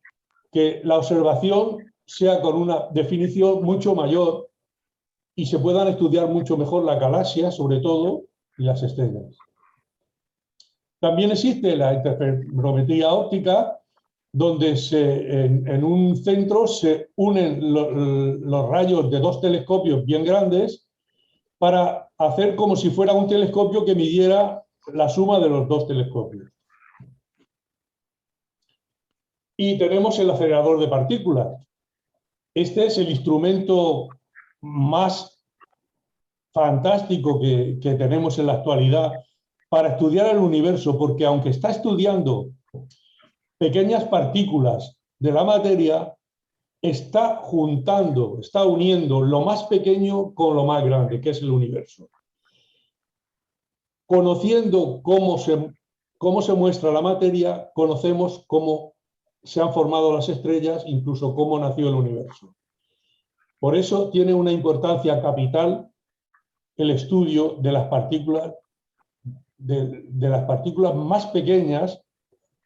que la observación sea con una definición mucho mayor y se puedan estudiar mucho mejor las galaxias, sobre todo, y las estrellas. También existe la interferometría óptica, donde en un centro se unen los rayos de dos telescopios bien grandes para hacer como si fuera un telescopio que midiera la suma de los dos telescopios. Y tenemos el acelerador de partículas. Este es el instrumento más fantástico que tenemos en la actualidad para estudiar el universo, porque aunque está estudiando pequeñas partículas de la materia, está juntando, está uniendo lo más pequeño con lo más grande, que es el universo. Conociendo cómo se muestra la materia, conocemos cómo se han formado las estrellas, incluso cómo nació el universo. Por eso tiene una importancia capital el estudio de las partículas, de las partículas más pequeñas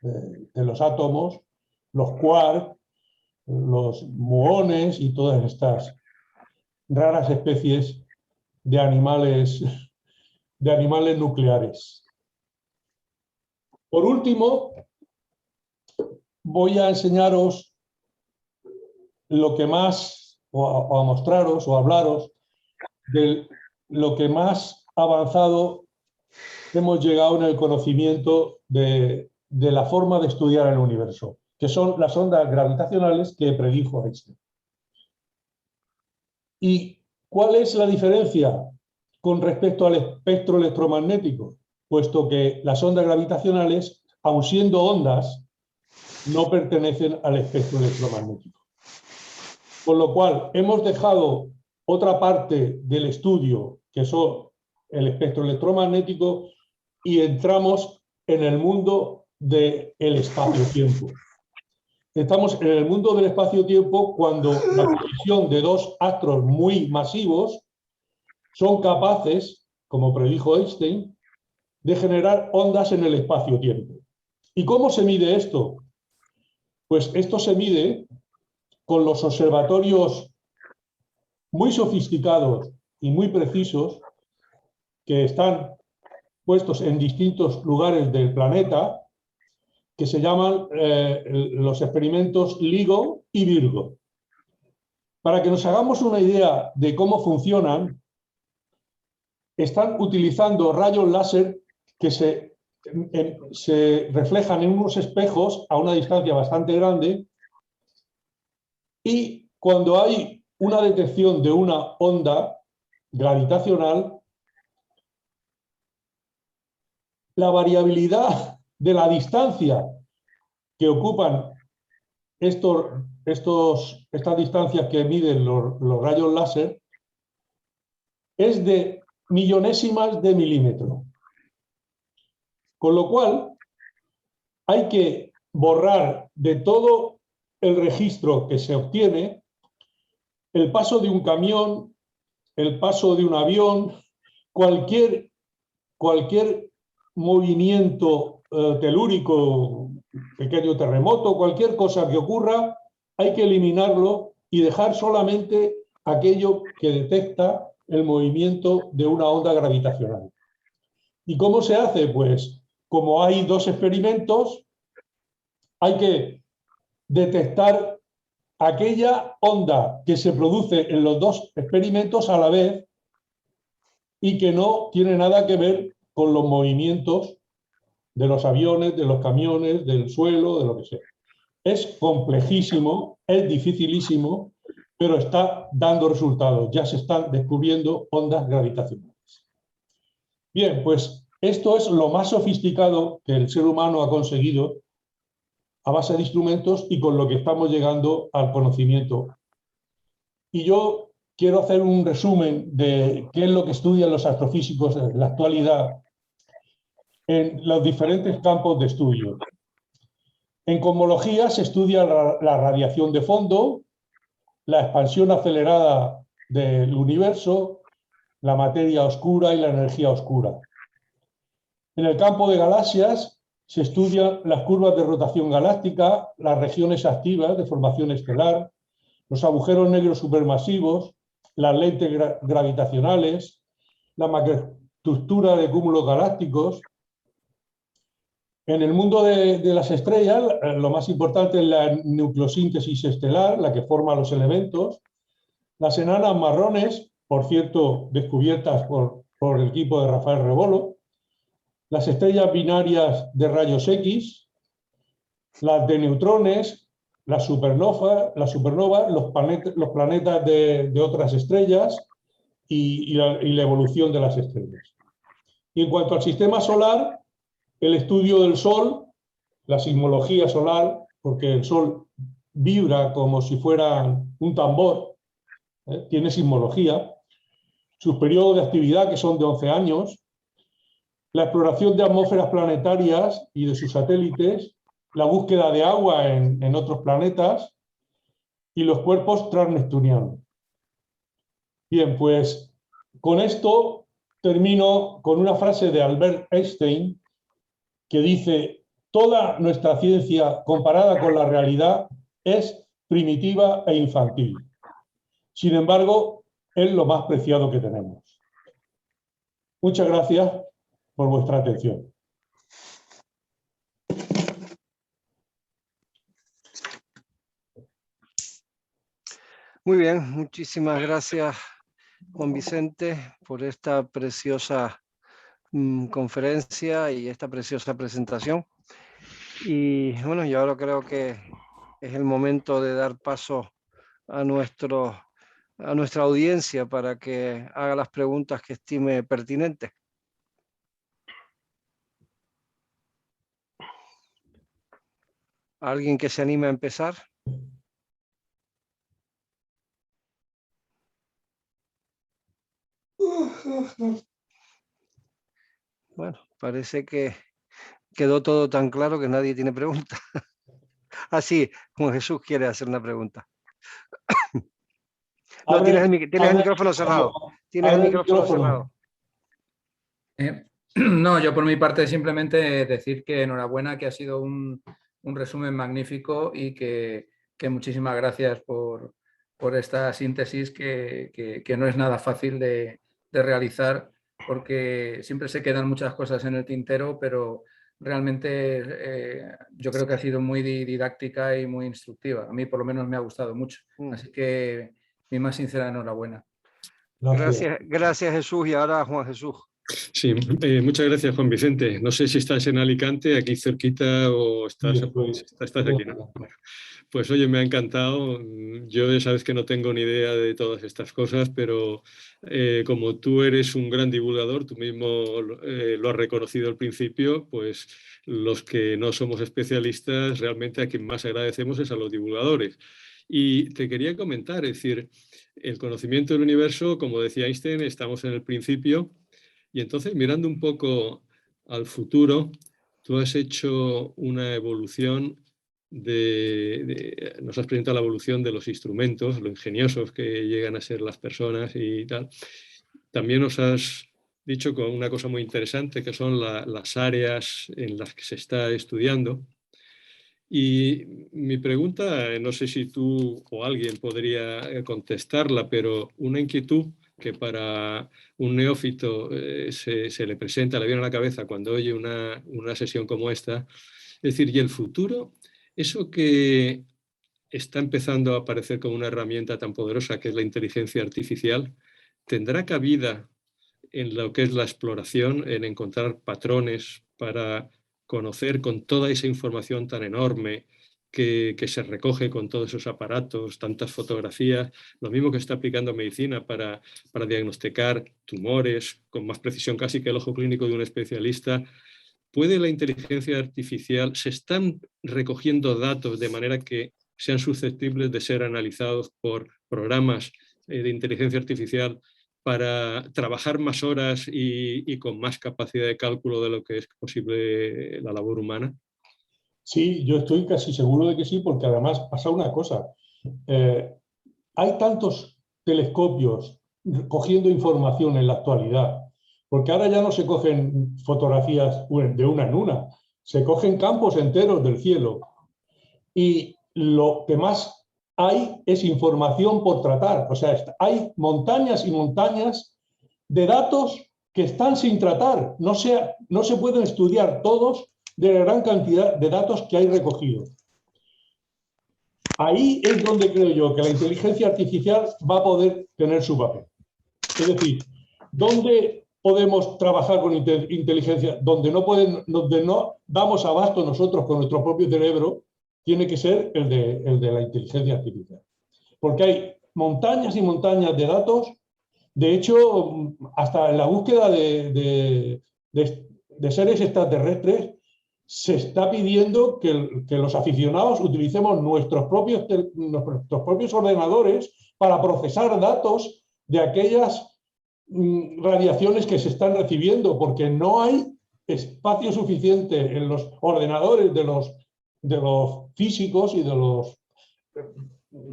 de los átomos, los quarks, los muones y todas estas raras especies de animales nucleares. Por último, voy a enseñaros lo que más, o a mostraros o a hablaros de lo que más avanzado hemos llegado en el conocimiento de la forma de estudiar el universo, que son las ondas gravitacionales que predijo Einstein. ¿Y cuál es la diferencia con respecto al espectro electromagnético? Puesto que las ondas gravitacionales, aun siendo ondas, no pertenecen al espectro electromagnético. Con lo cual, hemos dejado otra parte del estudio, que son el espectro electromagnético, y entramos en el mundo del espacio-tiempo. Estamos en el mundo del espacio-tiempo cuando la colisión de dos astros muy masivos son capaces, como predijo Einstein, de generar ondas en el espacio-tiempo. ¿Y cómo se mide esto? Pues esto se mide con los observatorios muy sofisticados y muy precisos que están puestos en distintos lugares del planeta, que se llaman los experimentos LIGO y Virgo. Para que nos hagamos una idea de cómo funcionan, están utilizando rayos láser que se reflejan en unos espejos a una distancia bastante grande, y cuando hay una detección de una onda gravitacional, la variabilidad de la distancia que ocupan estas distancias que miden los rayos láser es de millonésimas de milímetro. Con lo cual, hay que borrar de todo el registro que se obtiene el paso de un camión, el paso de un avión, cualquier movimiento telúrico, pequeño terremoto, cualquier cosa que ocurra, hay que eliminarlo y dejar solamente aquello que detecta el movimiento de una onda gravitacional. ¿Y cómo se hace? Pues como hay dos experimentos, hay que detectar aquella onda que se produce en los dos experimentos a la vez y que no tiene nada que ver con los movimientos de los aviones, de los camiones, del suelo, de lo que sea. Es complejísimo, es dificilísimo, pero está dando resultados. Ya se están descubriendo ondas gravitacionales. Bien, pues esto es lo más sofisticado que el ser humano ha conseguido a base de instrumentos y con lo que estamos llegando al conocimiento. Y yo quiero hacer un resumen de qué es lo que estudian los astrofísicos en la actualidad en los diferentes campos de estudio. En cosmología se estudia la radiación de fondo, la expansión acelerada del universo, la materia oscura y la energía oscura. En el campo de galaxias se estudian las curvas de rotación galáctica, las regiones activas de formación estelar, los agujeros negros supermasivos, las lentes gravitacionales, la macroestructura de cúmulos galácticos. En el mundo de las estrellas, lo más importante es la nucleosíntesis estelar, la que forma los elementos. Las enanas marrones, por cierto, descubiertas por el equipo de Rafael Rebolo. Las estrellas binarias de rayos X, las de neutrones, las supernovas, los planetas de otras estrellas, y la evolución de las estrellas. Y en cuanto al sistema solar, el estudio del Sol, la sismología solar, porque el Sol vibra como si fuera un tambor, tiene sismología, sus periodos de actividad, que son de 11 años, la exploración de atmósferas planetarias y de sus satélites, la búsqueda de agua en otros planetas y los cuerpos transneptunianos. Bien, pues con esto termino con una frase de Albert Einstein que dice: toda nuestra ciencia comparada con la realidad es primitiva e infantil. Sin embargo, es lo más preciado que tenemos. Muchas gracias por vuestra atención. Muy bien, muchísimas gracias, Juan Vicente, por esta preciosa conferencia y esta preciosa presentación. Y bueno, yo ahora creo que es el momento de dar paso a nuestra audiencia para que haga las preguntas que estime pertinentes. ¿Alguien que se anime a empezar? Bueno, parece que quedó todo tan claro que nadie tiene preguntas. Ah, sí, Juan Jesús quiere hacer una pregunta. No, tienes el micrófono cerrado. Tienes el micrófono cerrado. No, yo por mi parte simplemente decir que enhorabuena, que ha sido un resumen magnífico y que muchísimas gracias por esta síntesis que no es nada fácil de realizar, porque siempre se quedan muchas cosas en el tintero, pero realmente yo creo que ha sido muy didáctica y muy instructiva. A mí por lo menos me ha gustado mucho. Así que mi más sincera enhorabuena. Gracias Jesús, y ahora Juan Jesús. Sí, muchas gracias, Juan Vicente. No sé si estás en Alicante, aquí cerquita, o estás aquí, ¿no? Bueno, pues oye, me ha encantado. Yo ya sabes que no tengo ni idea de todas estas cosas, pero como tú eres un gran divulgador, tú mismo lo has reconocido al principio, pues los que no somos especialistas, realmente a quien más agradecemos es a los divulgadores. Y te quería comentar, es decir, el conocimiento del universo, como decía Einstein, estamos en el principio. Y entonces, mirando un poco al futuro, tú has hecho una evolución nos has presentado la evolución de los instrumentos, lo ingeniosos que llegan a ser las personas y tal. También nos has dicho con una cosa muy interesante, que son las áreas en las que se está estudiando. Y mi pregunta, no sé si tú o alguien podría contestarla, pero una inquietud que para un neófito se le presenta, le viene a la cabeza cuando oye una sesión como esta. Es decir, ¿y el futuro? Eso que está empezando a aparecer como una herramienta tan poderosa que es la inteligencia artificial, ¿tendrá cabida en lo que es la exploración, en encontrar patrones para conocer con toda esa información tan enorme que se recoge con todos esos aparatos, tantas fotografías, lo mismo que está aplicando medicina para diagnosticar tumores con más precisión casi que el ojo clínico de un especialista? ¿Puede la inteligencia artificial, se están recogiendo datos de manera que sean susceptibles de ser analizados por programas de inteligencia artificial para trabajar más horas y con más capacidad de cálculo de lo que es posible la labor humana? Sí, yo estoy casi seguro de que sí, porque además pasa una cosa. Hay tantos telescopios cogiendo información en la actualidad, porque ahora ya no se cogen fotografías de una en una, se cogen campos enteros del cielo. Y lo que más hay es información por tratar. O sea, hay montañas y montañas de datos que están sin tratar. No se pueden estudiar todos de la gran cantidad de datos que hay recogidos. Ahí es donde creo yo que la inteligencia artificial va a poder tener su papel. Es decir, ¿dónde podemos trabajar con inteligencia? Donde no damos abasto nosotros con nuestro propio cerebro, tiene que ser el de la inteligencia artificial. Porque hay montañas y montañas de datos De hecho, hasta en la búsqueda de seres extraterrestres se está pidiendo que los aficionados utilicemos nuestros propios ordenadores para procesar datos de aquellas radiaciones que se están recibiendo, porque no hay espacio suficiente en los ordenadores de los físicos y de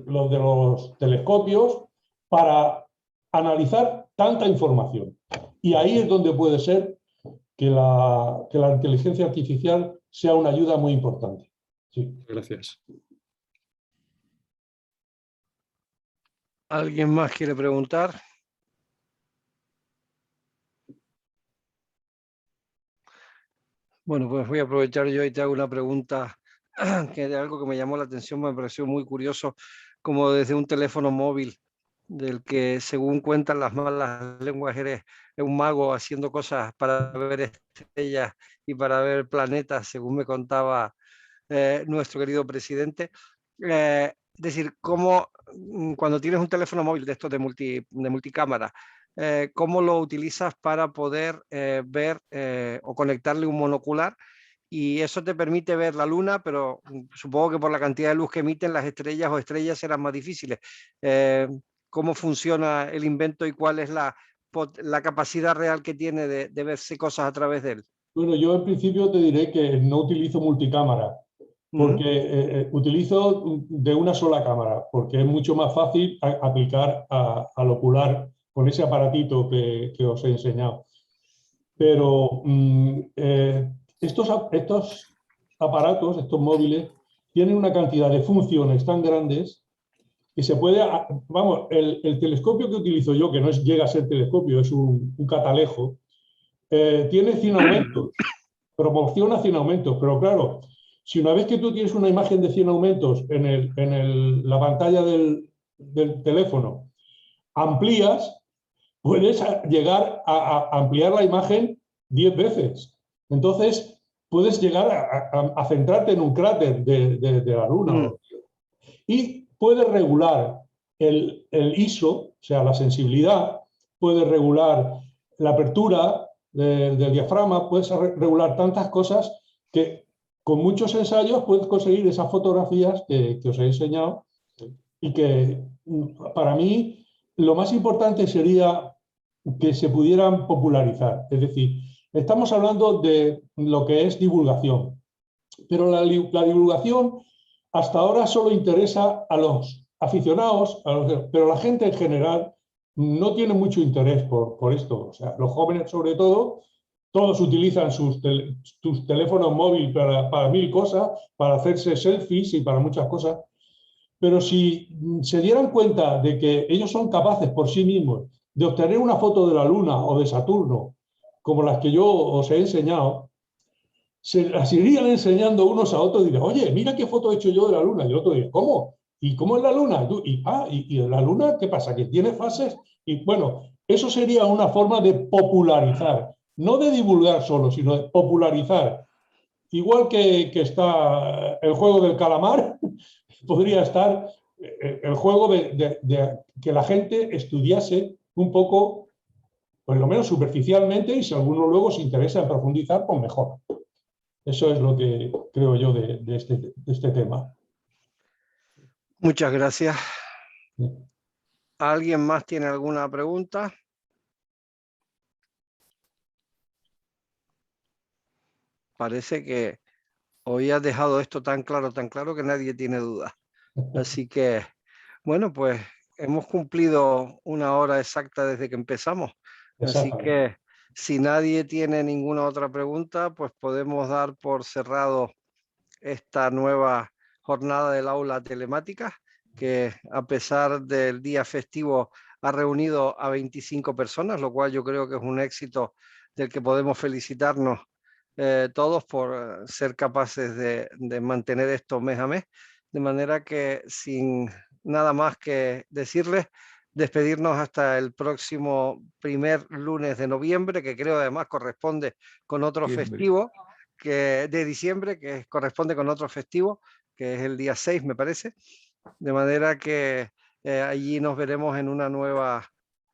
los telescopios para analizar tanta información. Y ahí es donde puede ser que la inteligencia artificial sea una ayuda muy importante. Sí. Gracias. ¿Alguien más quiere preguntar? Bueno, pues voy a aprovechar yo y te hago una pregunta que de algo que me llamó la atención, me pareció muy curioso, como desde un teléfono móvil, del que según cuentan las malas lenguas eres un mago haciendo cosas para ver estrellas y para ver planetas, según me contaba nuestro querido presidente. Es decir, cómo cuando tienes un teléfono móvil de estos de multicámara, cómo lo utilizas para poder ver o conectarle un monocular, y eso te permite ver la luna, pero supongo que por la cantidad de luz que emiten las estrellas o estrellas serán más difíciles. ¿Cómo funciona el invento y cuál es la capacidad real que tiene de verse cosas a través de él? Bueno, yo en principio te diré que no utilizo multicámara, porque utilizo de una sola cámara, porque es mucho más fácil aplicar al ocular con ese aparatito que os he enseñado. Pero estos aparatos, estos móviles, tienen una cantidad de funciones tan grandes que se puede, vamos, el telescopio que utilizo yo, que no llega a ser telescopio, es un catalejo, tiene 100 aumentos, proporciona 100 aumentos, pero claro, si una vez que tú tienes una imagen de 100 aumentos en la pantalla del teléfono, amplías, puedes llegar a ampliar la imagen 10 veces. Entonces, puedes llegar a centrarte en un cráter de la Luna. Y puedes regular el ISO, o sea, la sensibilidad, puedes regular la apertura del diafragma, puedes regular tantas cosas que con muchos ensayos puedes conseguir esas fotografías que os he enseñado, y que para mí lo más importante sería que se pudieran popularizar. Es decir, estamos hablando de lo que es divulgación, pero la divulgación hasta ahora solo interesa a los aficionados, pero la gente en general no tiene mucho interés por esto. O sea, los jóvenes sobre todo, todos utilizan sus teléfonos móviles para mil cosas, para hacerse selfies y para muchas cosas. Pero si se dieran cuenta de que ellos son capaces por sí mismos de obtener una foto de la Luna o de Saturno, como las que yo os he enseñado, se las irían enseñando unos a otros y dirían, oye, mira qué foto he hecho yo de la Luna. Y el otro diría, ¿cómo? ¿Y cómo es la Luna? ¿Y la Luna qué pasa? ¿Que tiene fases? Y bueno, eso sería una forma de popularizar, no de divulgar solo, sino de popularizar. Igual que está el juego del calamar, podría estar el juego de que la gente estudiase un poco, por lo menos superficialmente, y si alguno luego se interesa en profundizar, pues mejor. Eso es lo que creo yo de este tema. Muchas gracias. ¿Alguien más tiene alguna pregunta? Parece que hoy has dejado esto tan claro que nadie tiene duda. Así que, bueno, pues hemos cumplido una hora exacta desde que empezamos. Así que si nadie tiene ninguna otra pregunta, pues podemos dar por cerrado esta nueva jornada del aula telemática, que a pesar del día festivo ha reunido a 25 personas, lo cual yo creo que es un éxito del que podemos felicitarnos todos por ser capaces de mantener esto mes a mes. De manera que sin nada más que decirles, despedirnos hasta el próximo primer lunes de noviembre, que creo además corresponde con otro festivo de diciembre, que corresponde con otro festivo, que es el día 6, me parece. De manera que allí nos veremos en una nueva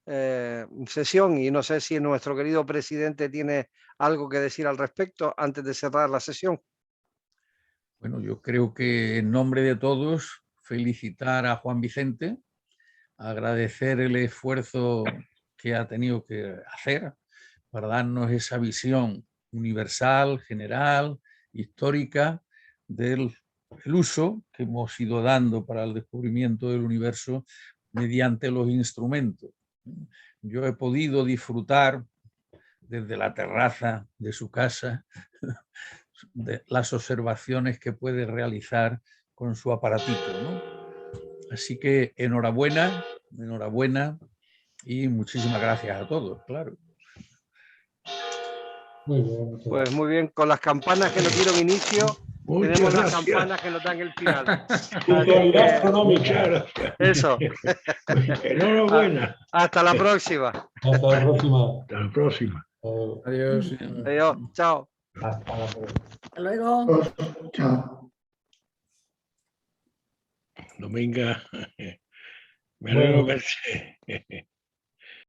sesión, y no sé si nuestro querido presidente tiene algo que decir al respecto antes de cerrar la sesión. Bueno, yo creo que en nombre de todos felicitar a Juan Vicente, agradecer el esfuerzo que ha tenido que hacer para darnos esa visión universal, general, histórica del uso que hemos ido dando para el descubrimiento del universo mediante los instrumentos. Yo he podido disfrutar desde la terraza de su casa de las observaciones que puede realizar con su aparatito, ¿no? Así que enhorabuena, enhorabuena y muchísimas gracias a todos, claro. Muy bien. Pues muy bien, con las campanas que nos dieron inicio, tenemos las campanas que nos dan el final. Puntualidad astronómica. Eso. Enhorabuena. Hasta la próxima. Hasta la próxima. Hasta la próxima. Adiós. Adiós. Chao. Hasta la próxima. Hasta luego. Chao. Dominga, me alegro verte.